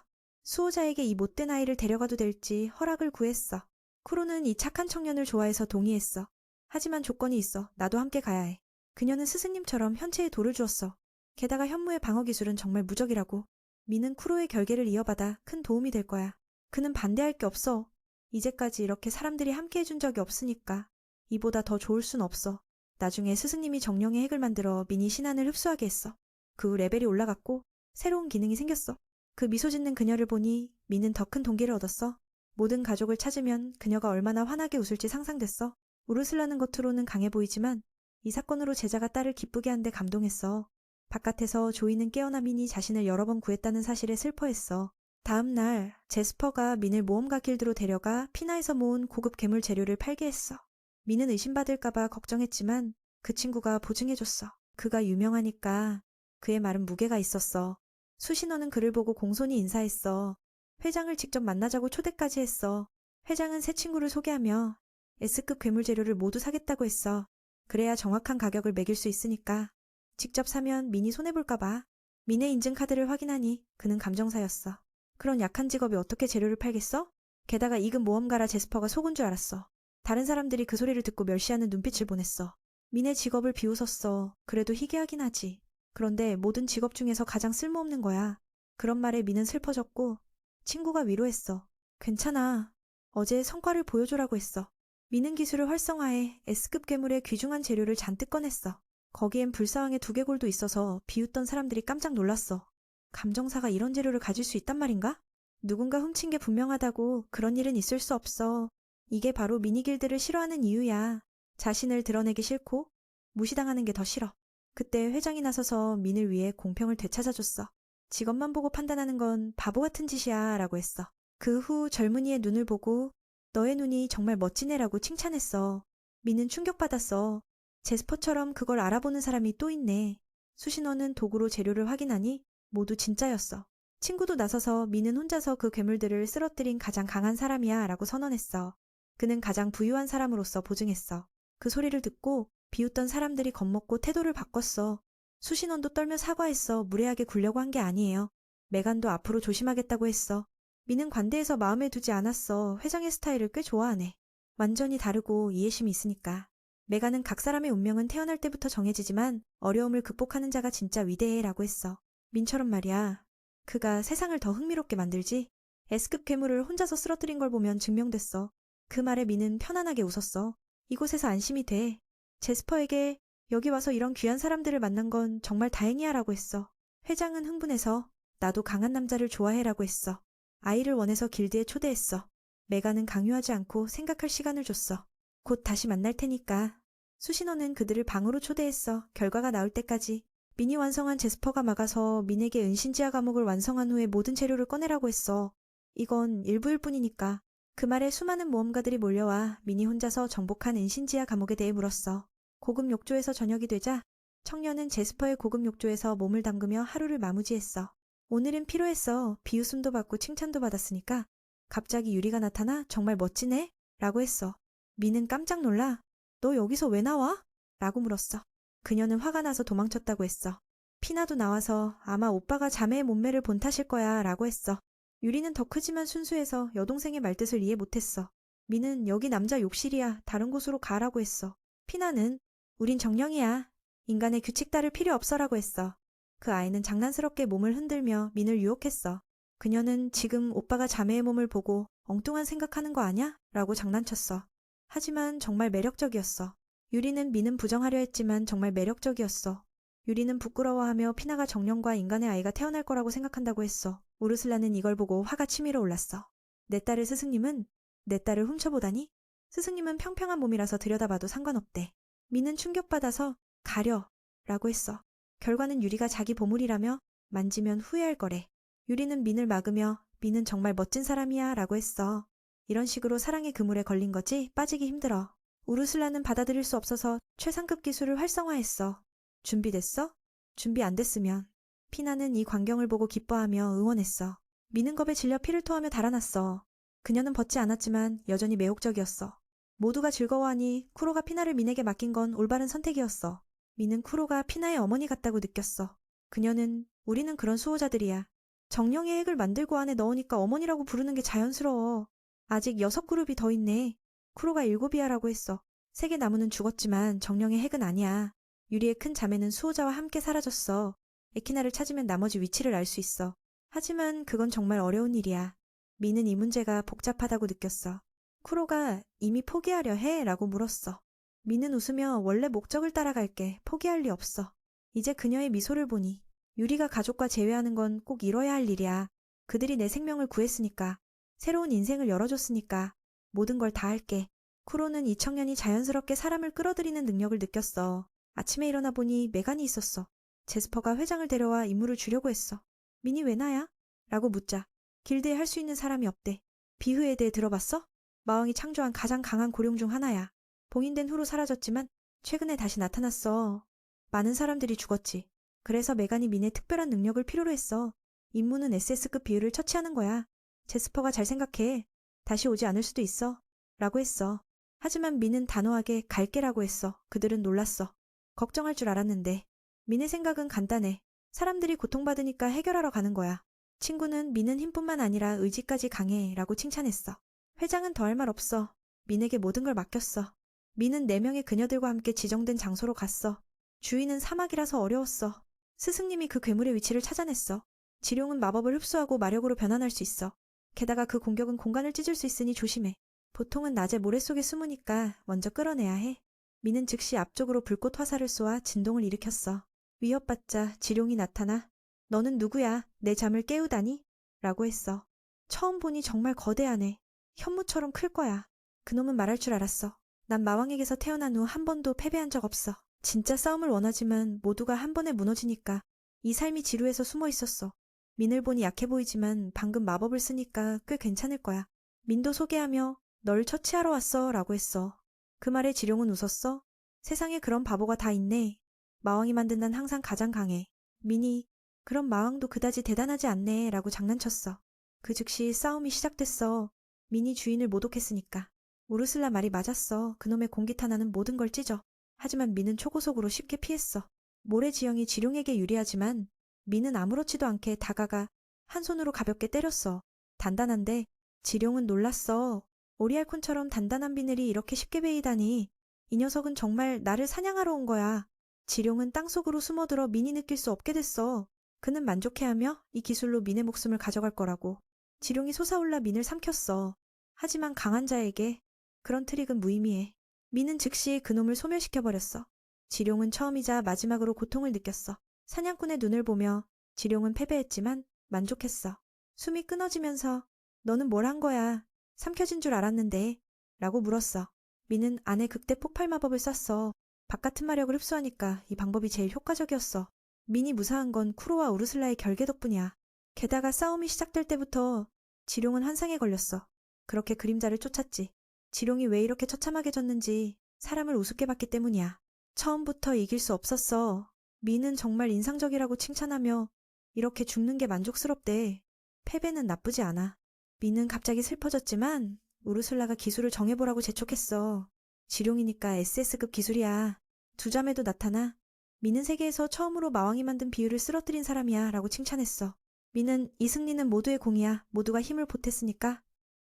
수호자에게 이 못된 아이를 데려가도 될지 허락을 구했어. 쿠로는 이 착한 청년을 좋아해서 동의했어. 하지만 조건이 있어. 나도 함께 가야 해. 그녀는 스승님처럼 현체에 돌을 주었어. 게다가 현무의 방어 기술은 정말 무적이라고. 민은 쿠로의 결계를 이어받아 큰 도움이 될 거야. 그는 반대할 게 없어. 이제까지 이렇게 사람들이 함께 해준 적이 없으니까. 이보다 더 좋을 순 없어. 나중에 스승님이 정령의 핵을 만들어 민이 신안을 흡수하게 했어. 그 후 레벨이 올라갔고 새로운 기능이 생겼어. 그 미소 짓는 그녀를 보니 민은 더 큰 동기를 얻었어. 모든 가족을 찾으면 그녀가 얼마나 환하게 웃을지 상상됐어. 우르슬라는 겉으로는 강해 보이지만 이 사건으로 제자가 딸을 기쁘게 한 데 감동했어. 바깥에서 조이는 깨어나 민이 자신을 여러 번 구했다는 사실에 슬퍼했어. 다음 날 제스퍼가 민을 모험가 길드로 데려가 피나에서 모은 고급 괴물 재료를 팔게 했어. 민은 의심받을까봐 걱정했지만 그 친구가 보증해줬어. 그가 유명하니까. 그의 말은 무게가 있었어. 수신호는 그를 보고 공손히 인사했어. 회장을 직접 만나자고 초대까지 했어. 회장은 새 친구를 소개하며 S급 괴물 재료를 모두 사겠다고 했어. 그래야 정확한 가격을 매길 수 있으니까. 직접 사면 민이 손해볼까봐. 민의 인증카드를 확인하니 그는 감정사였어. 그런 약한 직업이 어떻게 재료를 팔겠어? 게다가 이급 모험가라 제스퍼가 속은 줄 알았어. 다른 사람들이 그 소리를 듣고 멸시하는 눈빛을 보냈어. 민의 직업을 비웃었어. 그래도 희귀하긴 하지. 그런데 모든 직업 중에서 가장 쓸모없는 거야. 그런 말에 민은 슬퍼졌고 친구가 위로했어. 괜찮아. 어제 성과를 보여줘라고 했어. 민은 기술을 활성화해 S급 괴물의 귀중한 재료를 잔뜩 꺼냈어. 거기엔 불사왕의 두개골도 있어서 비웃던 사람들이 깜짝 놀랐어. 감정사가 이런 재료를 가질 수 있단 말인가? 누군가 훔친 게 분명하다고 그런 일은 있을 수 없어. 이게 바로 미니길드를 싫어하는 이유야. 자신을 드러내기 싫고 무시당하는 게 더 싫어. 그때 회장이 나서서 민을 위해 공평을 되찾아줬어. 직업만 보고 판단하는 건 바보 같은 짓이야 라고 했어. 그 후 젊은이의 눈을 보고 너의 눈이 정말 멋지네라고 칭찬했어. 민은 충격받았어. 제스퍼처럼 그걸 알아보는 사람이 또 있네. 수신호는 도구로 재료를 확인하니 모두 진짜였어. 친구도 나서서 민은 혼자서 그 괴물들을 쓰러뜨린 가장 강한 사람이야 라고 선언했어. 그는 가장 부유한 사람으로서 보증했어. 그 소리를 듣고 비웃던 사람들이 겁먹고 태도를 바꿨어. 수신원도 떨며 사과했어. 무례하게 굴려고 한 게 아니에요. 메간도 앞으로 조심하겠다고 했어. 민은 관대해서 마음에 두지 않았어. 회장의 스타일을 꽤 좋아하네. 완전히 다르고 이해심이 있으니까. 메간은 각 사람의 운명은 태어날 때부터 정해지지만 어려움을 극복하는 자가 진짜 위대해 라고 했어. 민처럼 말이야. 그가 세상을 더 흥미롭게 만들지. S급 괴물을 혼자서 쓰러뜨린 걸 보면 증명됐어. 그 말에 민은 편안하게 웃었어. 이곳에서 안심이 돼. 제스퍼에게 여기 와서 이런 귀한 사람들을 만난 건 정말 다행이야 라고 했어. 회장은 흥분해서 나도 강한 남자를 좋아해 라고 했어. 아이를 원해서 길드에 초대했어. 메가는 강요하지 않고 생각할 시간을 줬어. 곧 다시 만날 테니까. 수신호는 그들을 방으로 초대했어. 결과가 나올 때까지. 민이 완성한 제스퍼가 막아서 민에게 은신지하 감옥을 완성한 후에 모든 재료를 꺼내라고 했어. 이건 일부일 뿐이니까. 그 말에 수많은 모험가들이 몰려와 민이 혼자서 정복한 은신지하 감옥에 대해 물었어. 고급 욕조에서 저녁이 되자 청년은 제스퍼의 고급 욕조에서 몸을 담그며 하루를 마무지했어. 오늘은 피로했어. 비웃음도 받고 칭찬도 받았으니까. 갑자기 유리가 나타나 정말 멋지네? 라고 했어. 민은 깜짝 놀라. 너 여기서 왜 나와? 라고 물었어. 그녀는 화가 나서 도망쳤다고 했어. 피나도 나와서 아마 오빠가 자매의 몸매를 본 탓일 거야 라고 했어. 유리는 더 크지만 순수해서 여동생의 말뜻을 이해 못했어. 민은 여기 남자 욕실이야. 다른 곳으로 가라고 했어. 피나는 우린 정령이야. 인간의 규칙 따를 필요 없어라고 했어. 그 아이는 장난스럽게 몸을 흔들며 민을 유혹했어. 그녀는 지금 오빠가 자매의 몸을 보고 엉뚱한 생각하는 거 아냐? 라고 장난쳤어. 하지만 정말 매력적이었어. 유리는 민은 부정하려 했지만 정말 매력적이었어. 유리는 부끄러워하며 피나가 정령과 인간의 아이가 태어날 거라고 생각한다고 했어. 우르슬라는 이걸 보고 화가 치밀어 올랐어. 내 딸을 스승님은 내 딸을 훔쳐보다니? 스승님은 평평한 몸이라서 들여다봐도 상관없대. 민은 충격받아서 가려 라고 했어. 결과는 유리가 자기 보물이라며 만지면 후회할 거래. 유리는 민을 막으며 민은 정말 멋진 사람이야 라고 했어. 이런 식으로 사랑의 그물에 걸린 거지 빠지기 힘들어. 우르슬라는 받아들일 수 없어서 최상급 기술을 활성화했어. 준비됐어? 준비 안 됐으면. 피나는 이 광경을 보고 기뻐하며 응원했어. 민은 겁에 질려 피를 토하며 달아났어. 그녀는 벗지 않았지만 여전히 매혹적이었어. 모두가 즐거워하니 쿠로가 피나를 민에게 맡긴 건 올바른 선택이었어. 민은 쿠로가 피나의 어머니 같다고 느꼈어. 그녀는 우리는 그런 수호자들이야. 정령의 핵을 만들고 안에 넣으니까 어머니라고 부르는 게 자연스러워. 아직 6그룹이 더 있네. 쿠로가 7이야 라고 했어. 3개 나무는 죽었지만 정령의 핵은 아니야. 유리의 큰 자매는 수호자와 함께 사라졌어. 에키나를 찾으면 나머지 위치를 알 수 있어. 하지만 그건 정말 어려운 일이야. 민은 이 문제가 복잡하다고 느꼈어. 쿠로가 이미 포기하려 해? 라고 물었어. 민은 웃으며 원래 목적을 따라갈게. 포기할 리 없어. 이제 그녀의 미소를 보니 유리가 가족과 재회하는 건 꼭 이뤄야 할 일이야. 그들이 내 생명을 구했으니까. 새로운 인생을 열어줬으니까. 모든 걸 다 할게. 쿠로는 이 청년이 자연스럽게 사람을 끌어들이는 능력을 느꼈어. 아침에 일어나 보니 메간이 있었어. 제스퍼가 회장을 데려와 임무를 주려고 했어. 민이 왜 나야? 라고 묻자 길드에 할 수 있는 사람이 없대. 비흐에 대해 들어봤어? 마왕이 창조한 가장 강한 고룡 중 하나야. 봉인된 후로 사라졌지만 최근에 다시 나타났어. 많은 사람들이 죽었지. 그래서 메간이 민의 특별한 능력을 필요로 했어. 임무는 SS급 비흐를 처치하는 거야. 제스퍼가 잘 생각해. 다시 오지 않을 수도 있어. 라고 했어. 하지만 민은 단호하게 갈게라고 했어. 그들은 놀랐어. 걱정할 줄 알았는데. 민의 생각은 간단해. 사람들이 고통받으니까 해결하러 가는 거야. 친구는 민은 힘뿐만 아니라 의지까지 강해 라고 칭찬했어. 회장은 더할 말 없어. 민에게 모든 걸 맡겼어. 민은 4명의 그녀들과 함께 지정된 장소로 갔어. 주위는 사막이라서 어려웠어. 스승님이 그 괴물의 위치를 찾아냈어. 지룡은 마법을 흡수하고 마력으로 변환할 수 있어. 게다가 그 공격은 공간을 찢을 수 있으니 조심해. 보통은 낮에 모래 속에 숨으니까 먼저 끌어내야 해. 민은 즉시 앞쪽으로 불꽃 화살을 쏘아 진동을 일으켰어. 위협받자 지룡이 나타나 너는 누구야? 내 잠을 깨우다니? 라고 했어. 처음 보니 정말 거대하네. 현무처럼 클 거야. 그놈은 말할 줄 알았어. 난 마왕에게서 태어난 후 한 번도 패배한 적 없어. 진짜 싸움을 원하지만 모두가 한 번에 무너지니까 이 삶이 지루해서 숨어 있었어. 민을 보니 약해 보이지만 방금 마법을 쓰니까 꽤 괜찮을 거야. 민도 소개하며 널 처치하러 왔어 라고 했어. 그 말에 지룡은 웃었어. 세상에 그런 바보가 다 있네. 마왕이 만든 난 항상 가장 강해. 민이 그럼 마왕도 그다지 대단하지 않네 라고 장난쳤어. 그 즉시 싸움이 시작됐어. 민이 주인을 모독했으니까. 우르슬라 말이 맞았어. 그놈의 공기탄환은 모든 걸 찢어. 하지만 민은 초고속으로 쉽게 피했어. 모래 지형이 지룡에게 유리하지만 민은 아무렇지도 않게 다가가 한 손으로 가볍게 때렸어. 단단한데 지룡은 놀랐어. 오리알콘처럼 단단한 비늘이 이렇게 쉽게 베이다니. 이 녀석은 정말 나를 사냥하러 온 거야. 지룡은 땅속으로 숨어들어 민이 느낄 수 없게 됐어. 그는 만족해하며 이 기술로 민의 목숨을 가져갈 거라고. 지룡이 솟아올라 민을 삼켰어. 하지만 강한 자에게 그런 트릭은 무의미해. 민은 즉시 그놈을 소멸시켜버렸어. 지룡은 처음이자 마지막으로 고통을 느꼈어. 사냥꾼의 눈을 보며 지룡은 패배했지만 만족했어. 숨이 끊어지면서 너는 뭘 한 거야? 삼켜진 줄 알았는데 라고 물었어. 민은 안에 극대 폭발 마법을 썼어. 바깥은 마력을 흡수하니까 이 방법이 제일 효과적이었어. 민이 무사한 건 쿠로와 우르슬라의 결계 덕분이야. 게다가 싸움이 시작될 때부터 지룡은 환상에 걸렸어. 그렇게 그림자를 쫓았지. 지룡이 왜 이렇게 처참하게 졌는지 사람을 우습게 봤기 때문이야. 처음부터 이길 수 없었어. 민은 정말 인상적이라고 칭찬하며 이렇게 죽는 게 만족스럽대. 패배는 나쁘지 않아. 민은 갑자기 슬퍼졌지만 우르슬라가 기술을 정해보라고 재촉했어. 지룡이니까 SS급 기술이야. 두 자매도 나타나 민은 세계에서 처음으로 마왕이 만든 비유를 쓰러뜨린 사람이야 라고 칭찬했어. 민은 이 승리는 모두의 공이야. 모두가 힘을 보탰으니까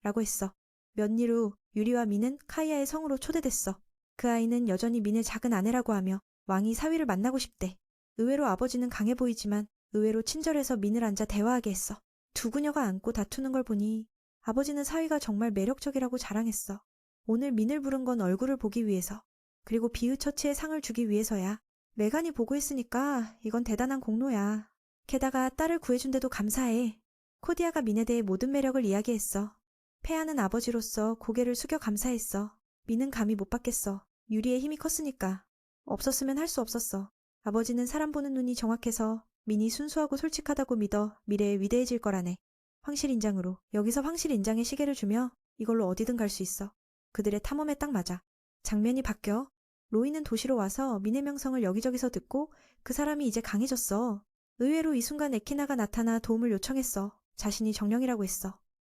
라고 했어. 몇 일 후 유리와 민은 카이아의 성으로 초대됐어. 그 아이는 여전히 민의 작은 아내라고 하며 왕이 사위를 만나고 싶대. 의외로 아버지는 강해 보이지만 의외로 친절해서 민을 앉아 대화하게 했어. 두 그녀가 안고 다투는 걸 보니 아버지는 사위가 정말 매력적이라고 자랑했어. 오늘 민을 부른 건 얼굴을 보기 위해서, 그리고 비의 처치에 상을 주기 위해서야. 메간이 보고했으니까 이건 대단한 공로야. 게다가 딸을 구해준데도 감사해. 코디아가 민에 대해 모든 매력을 이야기했어. 패하는 아버지로서 고개를 숙여 감사했어. 민은 감히 못 받겠어. 유리의 힘이 컸으니까. 없었으면 할 수 없었어. 아버지는 사람 보는 눈이 정확해서 민이 순수하고 솔직하다고 믿어 미래에 위대해질 거라네. 황실인장으로. 여기서 황실인장의 시계를 주며 이걸로 어디든 갈 수 있어. 그들의 탐험에 딱 맞아. 장면이 바뀌어. 로이는 도시로 와서 민의 명성을 여기저기서 듣고 그 사람이 이제 강해졌어. 의외로 이 순간 에키나가 나타나 도움을 요청했어. 자신이 정령이라고 했어.